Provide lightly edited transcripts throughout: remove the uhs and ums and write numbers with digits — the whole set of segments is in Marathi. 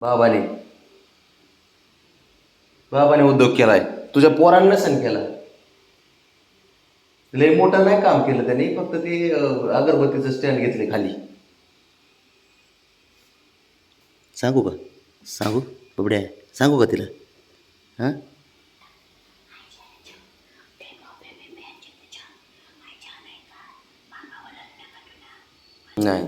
बाबाने बाबाने उद्योग केलाय, तुझ्या पोरांना सण केला. लय मोठं नाही काम केलं त्यांनी, फक्त ते अगरबत्तीचं स्टँड घेतले खाली. सांगू का? सांगू बबड्या, सांगू का तिला? हां, नाही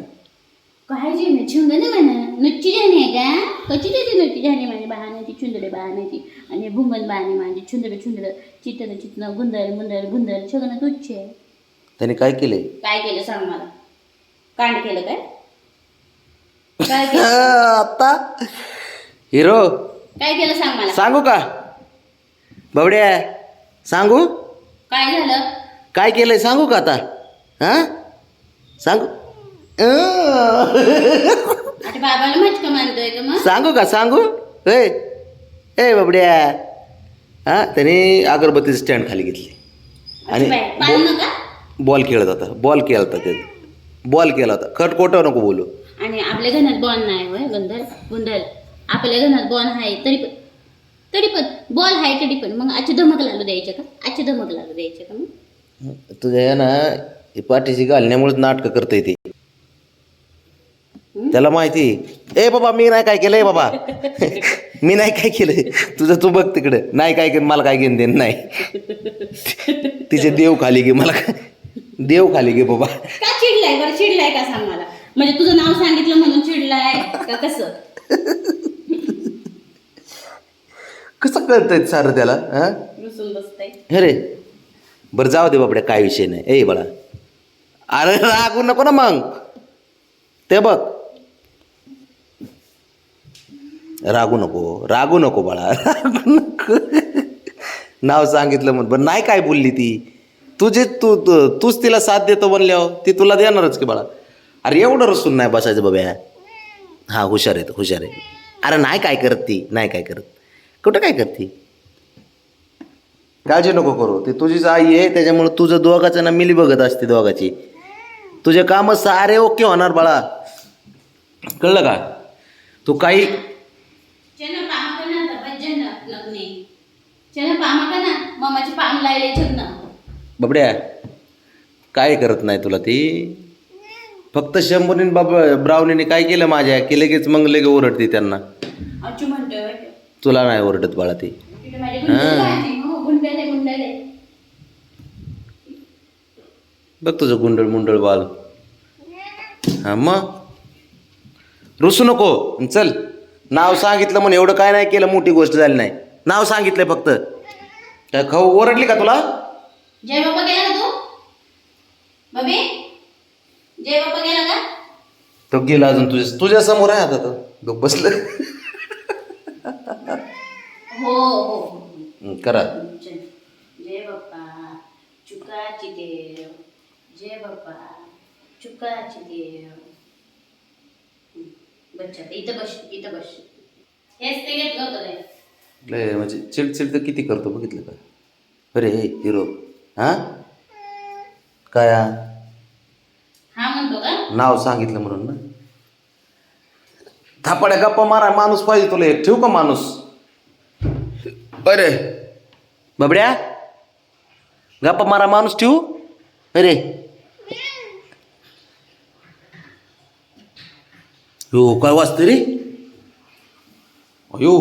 काळजी नाही छुंदने म्हणा नुच्ची जाणी आहे का कशी देते नुच्ची जाणी माझी बहाण्याची छुंदडे बहाण्याची आणि भुंगन बहाणे माझी छुंदडे छुंदड चितन चितन गुंदर गुंदर गुंदर सगळं तुच्छ आहे. त्याने काय केले? काय केलं सांग मला. कांड केलं काय? काय केलं? आता हिरो काय केलं सांग मला. सांगू का बबड्या? सांगू काय झालं? काय केलंय सांगू का आता? हां, सांगू आता बाबाला मचका मानतोय का मग? सांगू का? सांगू ए ए बबड्या, हां, त्याने अगरबत्तीचं स्टँड खाली घेतली आणि पाळणं का? बॉल खेळत होता. बॉल केला होता ते, बॉल केला होता. खट खोटं नको बोलू. आणि आपल्या घरात बॉल नाही होय गुंदर गुंदर. आपल्या घरात बॉल आहे तरी पण बॉल आहे तरी पण मग आजची धमक लागू द्यायचे का? आजची धमक लागू द्यायचे का मग? तुझ्या ना पाठीशी घालण्यामुळेच नाटकं करता ते. त्याला माहिती. ए बाबा, मी नाही काय केलंय बाबा. मी नाही काय केलंय. तुझं तू बघ तिकडे. नाही काय केलं, मला काय घेणं देणं नाही. तिचे देव खाली घे, मला देव खाली घे बाबा. का चिडलाय बरं? चिडलाय का सांग मला. म्हणजे तुझं नाव सांगितलं म्हणून चिडलाय का कसं? कसं कळतंय सारं त्याला? हा, रुसून बसतंय. अरे बरं, जाऊ दे बाबड्या, काय विषय नाही. ए बाळा, अरे रागू नको ना मग. ते बघ, रागू नको बाळा, रागू नको. नाव सांगितलं म्हणून बरं नाही काय बोलली ती. तूच तिला साथ देतो म्हणल्यावर ती तुला देणारच की बाळा. अरे एवढं रसून नाही बसायचं बाब्या. हा, हुशार आहे. अरे नाही काय करत ती, नाही काय करत. कुठं काय करते? काळजी नको करू. ती तुझीच आई आहे, त्याच्यामुळे तुझं दोघाचं ना मिली बघत असते दोघाची. तुझे कामं सारे ओके होणार बाळा, कळलं का? तू काही मामाची पाम लायले छगन. बबड्या काय करत नाही तुला ती. फक्त शंभूने ब्राउनीने काय केलं माझ्या की लगेच मग लगे ओरडते त्यांना. अच्छू म्हणतोय तुला नाही ओरडत बाळा ती. बघ तुझं गुंडळ मुंडळ बाल. हा, मग रुसू नको. चल, नाव सांगितलं म्हणून एवढं काय नाही केलं, मोठी गोष्ट झाली नाही. नाव सांगितलंय फक्त. काय खाऊ ओरडली का तुला? जय बाबा गेला का तू? बबी जय बाबा गेला का? तो गेला अजून तुझ्या समोर आहे आता. तो गप बसलं. हो करा. जय बाप्पा चुकाची देव. जय बाप्पा चुकाची देव. बच्चा इथं बस. हेच ते घेतलं होतं रे. लय म्हणजे चिडचिड तर किती करतो बघितलं का? अरे हिरो, हा काय हा म्हणतो का? नाव सांगितलं म्हणून ना. थापाड्या गप्पा मारा माणूस पाहिजे तुला. एक ठेवू का माणूस? अरे बबड्या, गप्पा मारा माणूस ठेवू? अरे हो, काय वाजते रे? अयो